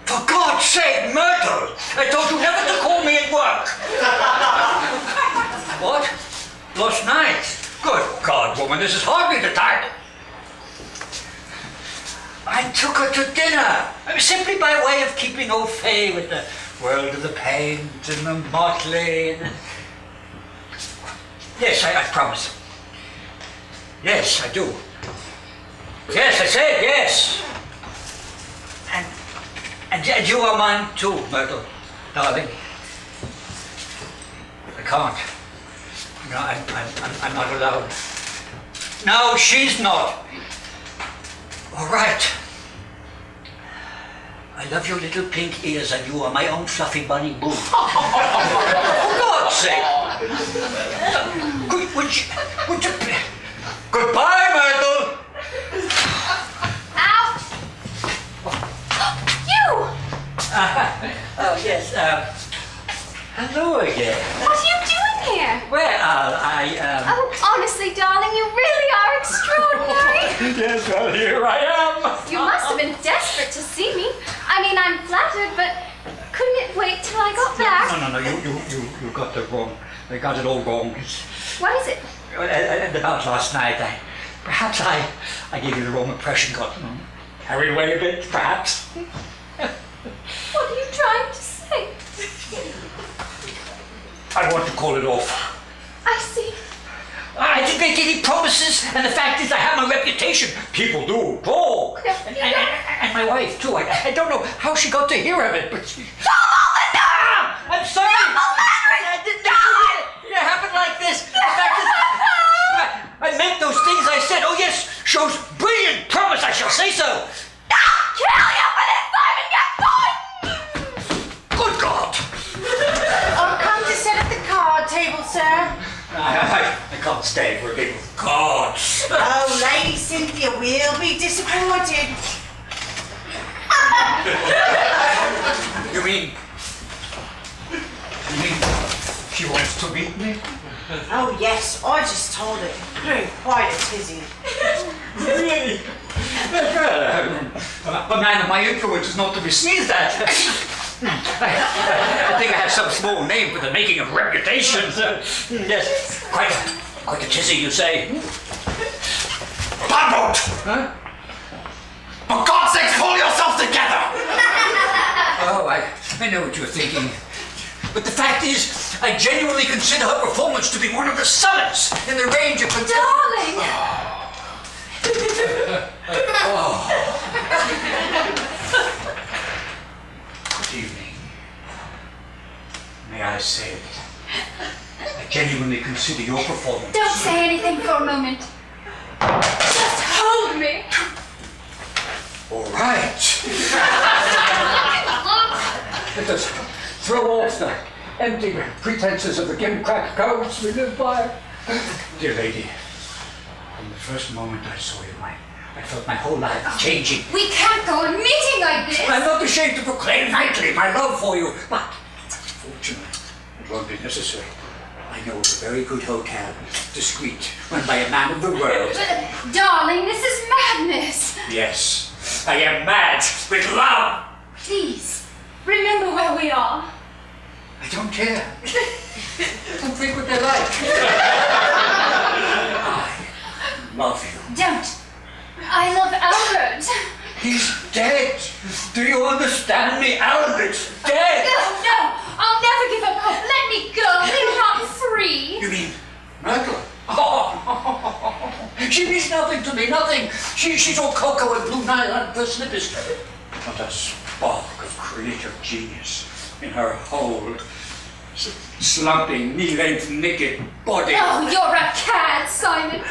For God's sake, Myrtle! I told you never to call me at work. What? Last night? Good God, woman, this is hardly the time. I took her to dinner, simply by way of keeping au fait with the world of the paint and the motley. And yes, I promise. Yes, I do. Yes, I said yes. And you are mine too, Myrtle, darling. I can't. No, I'm not allowed. No, she's not. All right. I love your little pink ears, and you are my own fluffy bunny boo. For God's sake. Would you Goodbye, Myrtle. Ow! You! Oh, yes, hello again. What are you doing here? Well, Oh, honestly, darling, you really are extraordinary. Yes, well, here I am. You must have been desperate to see me. I mean, I'm flattered, but couldn't it wait till I got back? No, you got the wrong. They got it all wrong. What is it? About last night, perhaps I gave you the wrong impression. Got carried away a bit, perhaps. What are you trying to say? I want to call it off. I see. I didn't make any promises, and the fact is I have my reputation. People do talk. And my wife, too. I don't know how she got to hear of it, but she... I'm sorry! I didn't know it happened like this. The fact is, I meant those things I said. Oh, yes, shows brilliant promise, I shall say so. Kill you for this time and get going! Good God! I've come to set up the card table, sir. I can't stay for a big God. Oh, Lady Cynthia will be disappointed. You mean she wants to meet me? Oh, yes, I just told her. Doing quite a tizzy. Really? A man of my influence is not to be sneezed at. I think I have some small name for the making of reputations. Yes, quite a tizzy, you say. Bumboat! Huh? For God's sake, pull yourself together! Oh, I know what you're thinking. But the fact is, I genuinely consider her performance to be one of the summits in the range of... Darling! Good evening. May I say it? I genuinely consider your performance... Don't say anything for a moment. Just hold me. All right. Let us throw off the empty pretenses of the gimcrack codes we live by. Dear lady, from the first moment I saw you, I felt my whole life changing. We can't go on meeting like this. I'm not ashamed to proclaim nightly my love for you, but fortunately, it won't be necessary. I know of a very good hotel, discreet, run by a man of the world. But, darling, this is madness. Yes, I am mad with love. Please, remember where we are. I don't care. Don't think what they like. I love you. Don't. I love Albert. He's dead. Do you understand me? Albert's dead. No, I'll never give up hope. Let me go. Leave not free. You mean Myrtle? Oh, she means nothing to me, nothing. She's all cocoa and blue nylon for slippers. Not a spark of creative genius in her whole slumping, knee-length, naked body. Oh, you're a cad, Simon.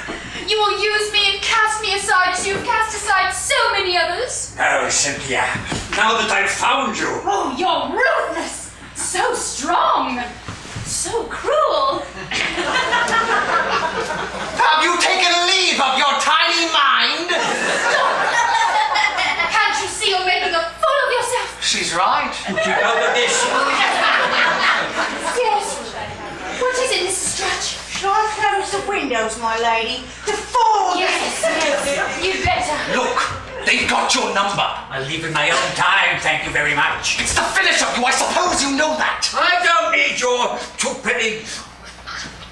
You will use me and cast me aside as you've cast aside so many others. Oh, Cynthia, now that I've found you. Oh, you're ruthless. So strong. So cruel. Have you details, my lady, before Yes, you better. Look, they've got your number. I'll leave in my own time, thank you very much. It's the finish of you. I suppose you know that. I don't need your two-penny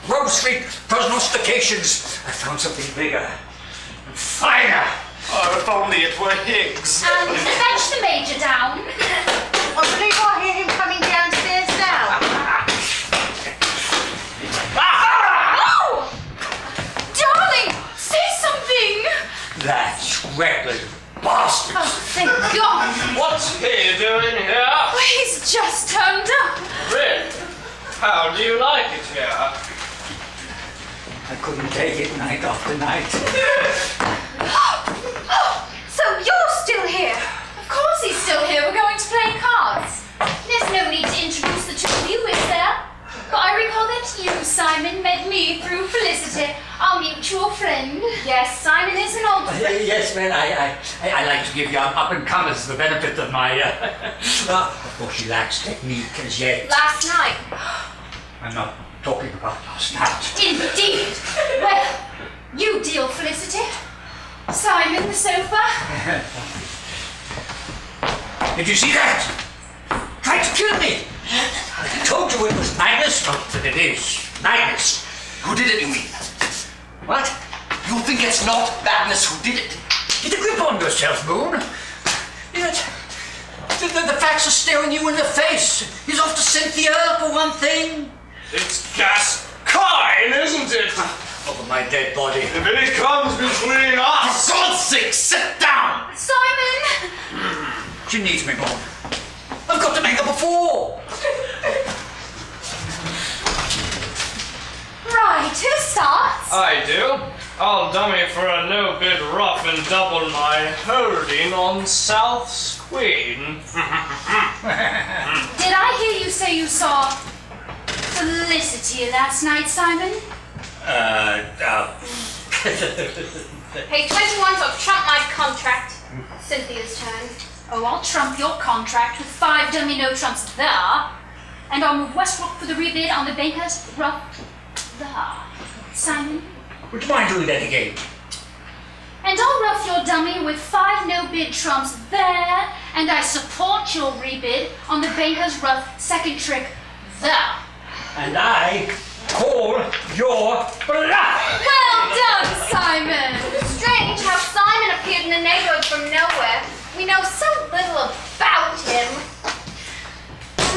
grocery prognostications. I found something bigger and finer. Oh, if only it were Higgs. Fetch the Major down. I believe I hear him coming downstairs now. Oh! Darling, say something. That's reckless bastard. Oh, thank God. What's he doing here? Oh, he's just turned up. Really? How do you like it here? I couldn't take it night after night. So you're still here? Of course he's still here. We're going to play cards. There's no need to introduce the two of you, is there? But I recall that you, Simon, met me through Felicity, our mutual friend. Yes, Simon is an old friend. Yes, man, I like to give young up-and-comers the benefit of my, of course she lacks technique as yet. Last night. I'm not talking about last night. Indeed. Well, you deal, Felicity. Simon, the sofa. Did you see that? Tried to kill me. I told you it was madness. Not that it is. Madness. Who did it, you mean? What? You think it's not madness who did it? Get a grip on yourself, Moon. Yet, the facts are staring you in the face. He's off to Cynthia, for one thing. It's Gascoigne, isn't it? Over my dead body. If it comes between us. For God's sake, sit down! Simon! She needs me, Moon. I've got to make her before. Right, who starts? I do. I'll dummy for a no bid rough and double my holding on South's Queen. Did I hear you say you saw Felicity last night, Simon? Hey, 21, so trump my contract. Cynthia's turn. Oh, I'll trump your contract with 5 dummy no trumps there. And I'll move Westbrook for the rebid on the Bankers Rough there. Simon? Would you mind doing that again? And I'll rough your dummy with 5 no bid trumps there. And I support your rebid on the Bankers Rough second trick there. And I call your bluff. Well done, Simon! Strange how Simon appeared in the neighborhood from nowhere. We know so little about him.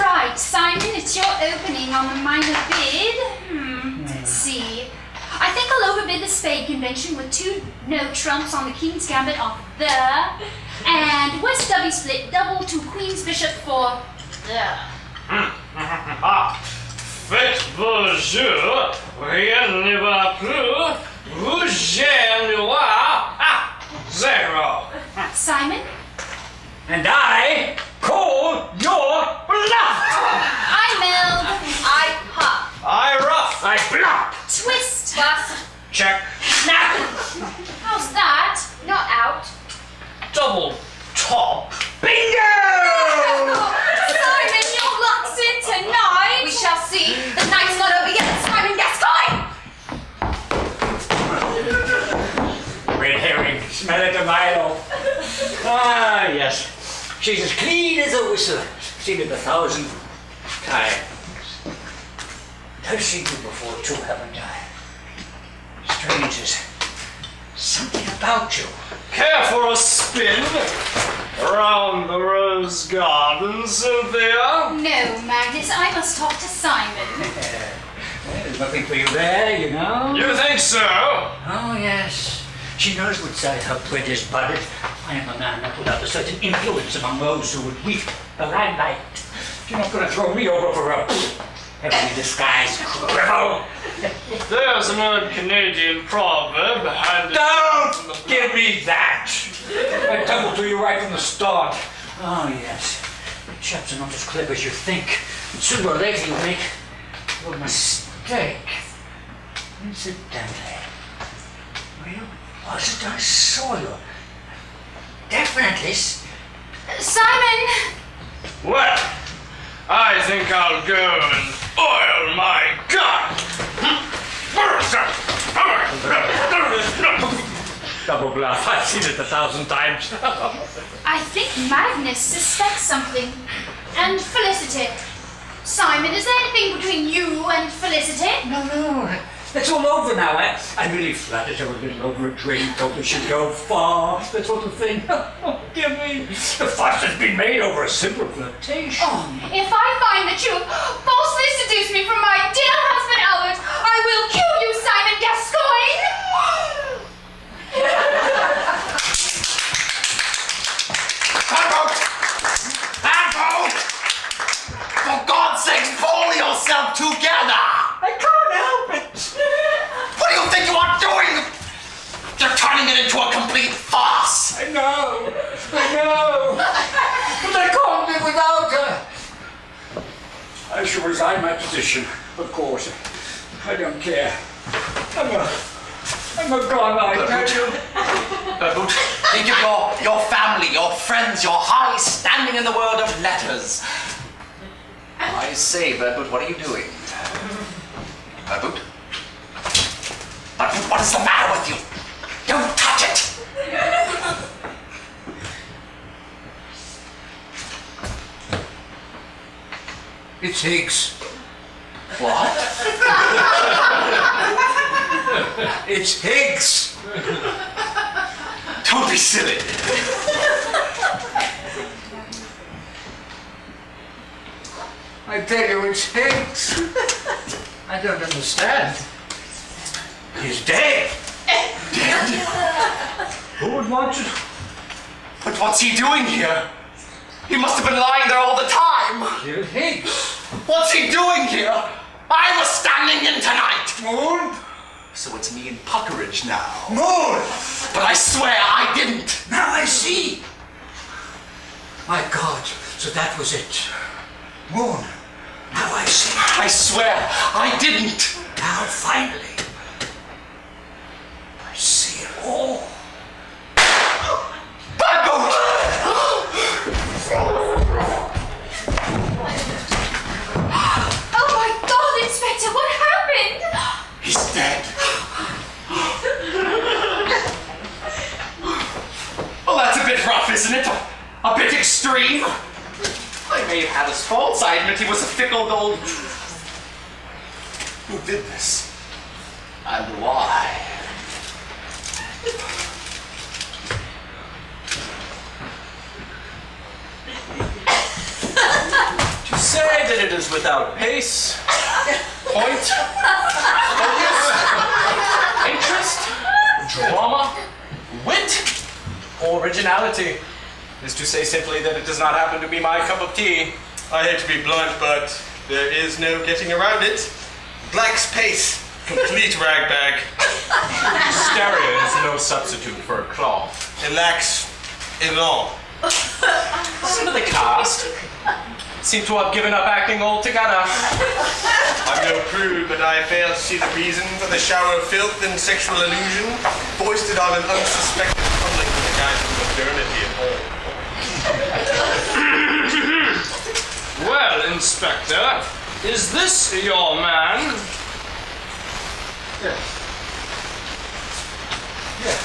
Right, Simon, it's your opening on the minor bid. Let's see. I think I'll overbid the spade convention with 2 no trumps on the King's Gambit off there. And West W split double to Queen's Bishop for there. Faites bonjour, rien ne va plus, vous noir, zero. Simon? And I call your bluff. I meld. I pop. I rough. I bluff. Twist. Bust. Check. Snap. How's that? Not out. Double top. Bingo! Simon, your luck's in tonight. We shall see. The night's not over yet. Simon Gascoigne! Red herring. Smell it a mile off. Ah, yes. She's as clean as a whistle. Seen it 1,000 times. I've seen you before too, haven't I? Strange, there's something about you. Care for a spin around the rose garden, Cynthia? No, Magnus, I must talk to Simon. There's nothing for you there, you know. You think so? Oh, yes. She knows which side her bread is buttered. I am a man not without a certain influence among those who would weep the limelight. You're not going to throw me over for a heavily disguised cripple. There's an old Canadian proverb handed Don't give me that! I tumbled to you right from the start. Oh, yes. Chaps are not as clever as you think. Sooner or later you make your mistake. Incidentally, where was it I saw you? Definitely. Simon! Well, I think I'll go and oil my gun. Double bluff. I've seen it 1,000 times. I think Magnus suspects something. And Felicity. Simon, is there anything between you and Felicity? No. It's all over now, eh? I really flattered her a little over a drink, told her she'd go far, that sort of thing. Oh, dear me. The fuss has been made over a simple flirtation. Oh, if I find that you have falsely seduced me from my dear husband Albert, I will kill you, Simon Gascoigne! Handboat! For God's sake, pull yourself together! I can't help it. What do you think you are doing? You're turning it into a complete farce! I know. But I can't live without her. I shall resign my position, of course. I don't care. I'm a god, I tell you. But think of your family, your friends, your high standing in the world of letters. I say, Bertwood, what are you doing? Bertwood? Bertwood, what is the matter with you? Don't touch it! It's Higgs. What? It's Higgs. Don't be silly. I tell you, it's Higgs. I don't understand. He's dead. Who would want to? But what's he doing here? He must have been lying there all the time. Kill Higgs. What's he doing here? I was standing in tonight. Moon? So it's me and Puckeridge now. Moon! But I swear I didn't. Now I see. My God, so that was it. Moon, now I see. I swear I didn't. Now finally, I see it all. Bad Oh my God, Inspector, what happened? He's dead. Well, that's a bit rough, isn't it? A bit extreme. I may have had his faults. I admit he was a fickle old... Who did this? And why? To say that it is without pace, point, focus, interest, drama, wit, or originality is to say simply that it does not happen to be my cup of tea. I hate to be blunt, but there is no getting around it. Lacks pace. Complete ragbag. Stereo is no substitute for a cloth. It lacks elan. Some of the cast seem to have given up acting altogether. I'm no prude, but I fail to see the reason for the shower of filth and sexual illusion foisted on an unsuspecting public in the guise of modernity at home. Well, Inspector, is this your man? Yes.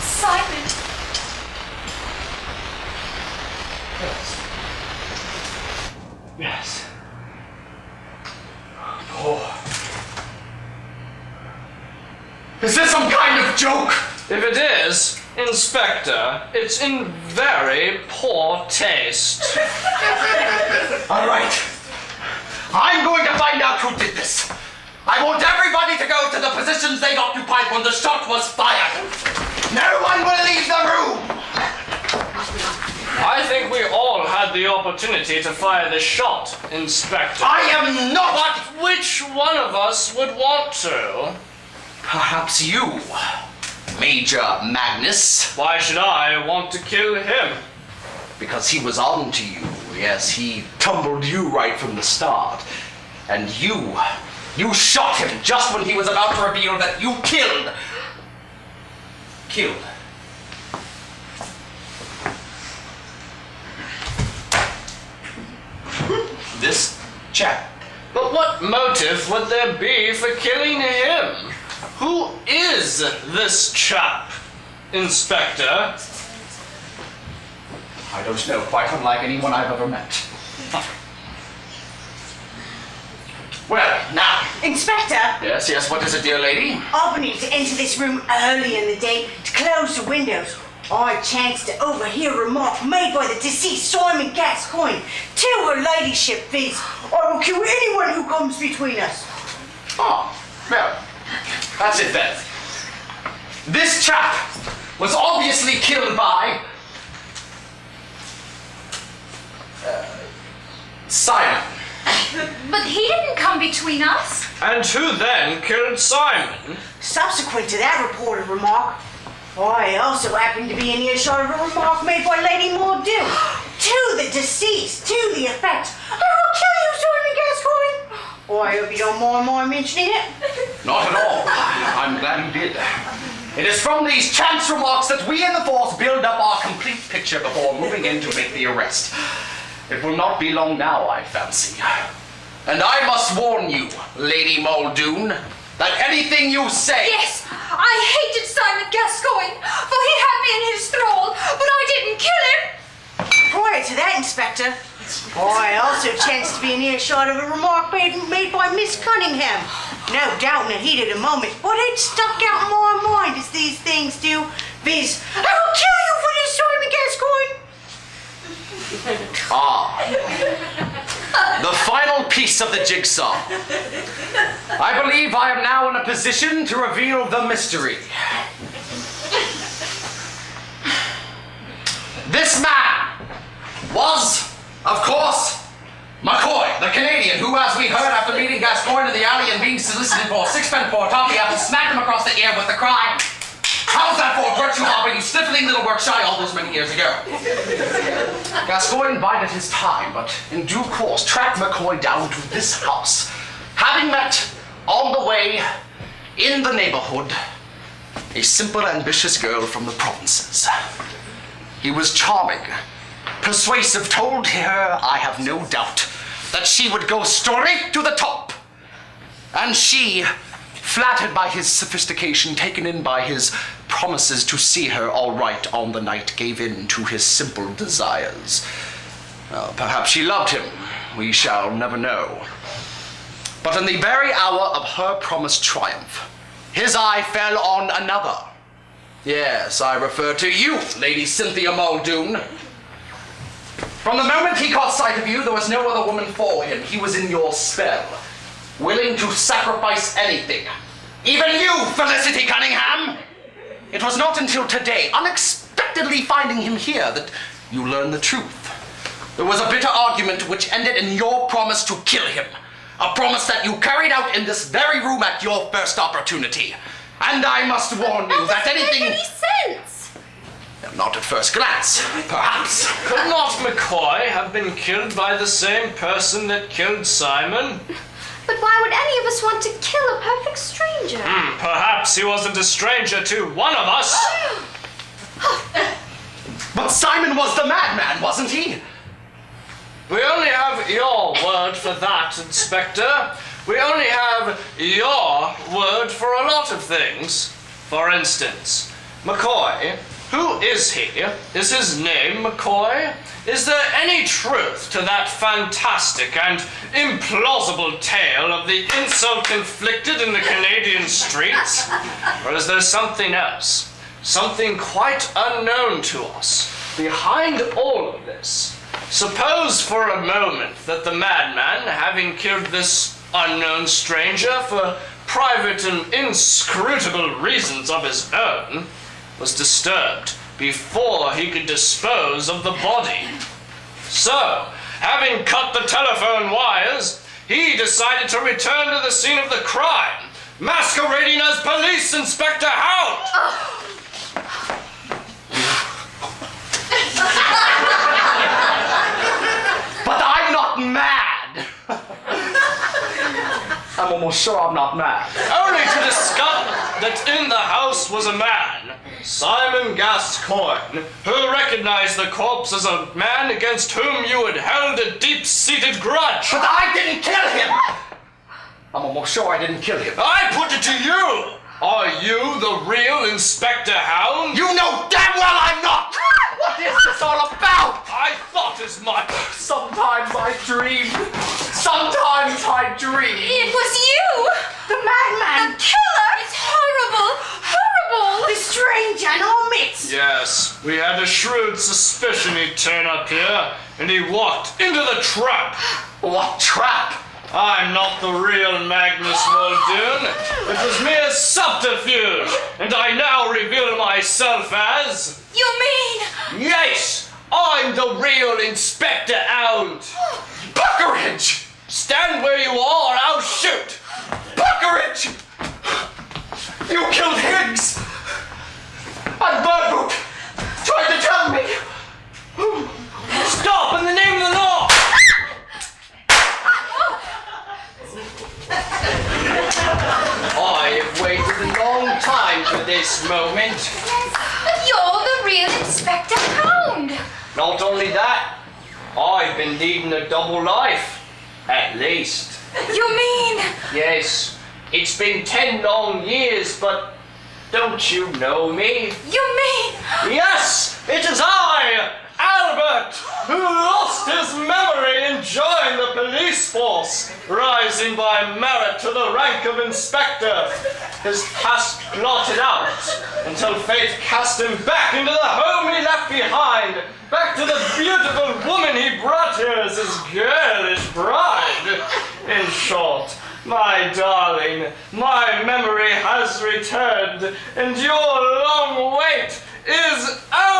Simon. Yes. Is this some kind of joke? If it is, Inspector, it's in very poor taste. All right. I'm going to find out who did this. I want everybody to go to the positions they occupied when the shot was fired. No one will leave the room. I think we all had the opportunity to fire the shot, Inspector. I am not. But which one of us would want to? Perhaps you, Major Magnus. Why should I want to kill him? Because he was on to you. Yes, he tumbled you right from the start. And you shot him just when he was about to reveal that you killed. This chap. But what motive would there be for killing him? Who is this chap? Inspector? I don't know, quite unlike anyone I've ever met. Well, now. Inspector, Yes, what is it, dear lady? I need to enter this room early in the day to close the windows. I chanced to overhear a remark made by the deceased Simon Gascoigne to her ladyship, viz. I will kill anyone who comes between us. Oh, well, that's it then. This chap was obviously killed by Simon. But he didn't come between us. And who then killed Simon? Subsequent to that reported remark, I also happened to be in earshot of a remark made by Lady Muldoon to the deceased, to the effect, I will kill you, Simon Gascoigne. I hope you don't mind my mentioning it. Not at all. I'm glad you did. It is from these chance remarks that we in the force build up our complete picture before moving in to make the arrest. It will not be long now, I fancy. And I must warn you, Lady Muldoon, that anything you say... Yes, I hated Simon Gascoigne, for he had me in his thrall, but I didn't kill him. Prior to that, Inspector, I also chanced to be in earshot of a remark made by Miss Cunningham. No doubt in the heat of the moment, but it stuck out in my mind as these things do, viz. I will kill you for this, Simon Gascoigne. The final piece of the jigsaw. I believe I am now in a position to reveal the mystery. This man was, of course, McCoy, the Canadian, who, as we heard after meeting Gascoigne in the alley and being solicited for sixpence for a toffee, after smacked him across the ear with the cry, "How's that for virtue harbor, you sniffling little work shy all those many years ago?" Gascoigne bided his time, but in due course tracked McCoy down to this house, having met on the way in the neighborhood a simple, ambitious girl from the provinces. He was charming, persuasive, told her, I have no doubt, that she would go straight to the top. And she, flattered by his sophistication, taken in by his promises to see her all right on the night, gave in to his simple desires. Well, perhaps she loved him. We shall never know. But in the very hour of her promised triumph, his eye fell on another. Yes, I refer to you, Lady Cynthia Muldoon. From the moment he caught sight of you, there was no other woman for him. He was in your spell, willing to sacrifice anything. Even you, Felicity Cunningham! It was not until today, unexpectedly finding him here, that you learned the truth. There was a bitter argument which ended in your promise to kill him. A promise that you carried out in this very room at your first opportunity. And I must warn you that anything... That doesn't make any sense. Not at first glance, perhaps. Could not McCoy have been killed by the same person that killed Simon? But why would any of us want to kill a perfect stranger? Perhaps he wasn't a stranger to one of us. But Simon was the madman, wasn't he? We only have your word for that, Inspector. We only have your word for a lot of things. For instance, McCoy. Who is he? Is his name McCoy? Is there any truth to that fantastic and implausible tale of the insult inflicted in the Canadian streets? Or is there something else? Something quite unknown to us behind all of this? Suppose for a moment that the madman, having killed this unknown stranger for private and inscrutable reasons of his own, was disturbed before he could dispose of the body. So, having cut the telephone wires, he decided to return to the scene of the crime, masquerading as Police Inspector Hound. But I'm not mad! I'm almost sure I'm not mad. Only to discover that in the house was a man, Simon Gascoigne, who recognized the corpse as a man against whom you had held a deep-seated grudge. But I didn't kill him! I'm almost sure I didn't kill him. I put it to you! Are you the real Inspector Hound? You know dream. Sometimes I dream. It was you! The madman! The killer! It's horrible! Horrible! The strange and our midst! Yes, we had a shrewd suspicion he'd turn up here, and he walked into the trap. What trap? I'm not the real Magnus Muldoon. It was mere subterfuge, and I now reveal myself as... You mean... Yes, I'm the real Inspector Hound. Buckeridge! Stand where you are, I'll shoot. Buckeridge! You killed Higgs! And Burbook tried to tell me! Stop in the name of the law! I've waited a long time for this moment. But you're the real Inspector Hound! Not only that, I've been leading a double life. At least. You mean... Yes, it's been 10 long years, but don't you know me? You mean... Yes, it is I, Albert, who lost his memory in joining the police force, rising by merit to the rank of inspector, his past blotted out until fate cast him back into the home he left behind, back to the beautiful woman he brought here as his girlish bride. In short, my darling, my memory has returned, and your long wait is over.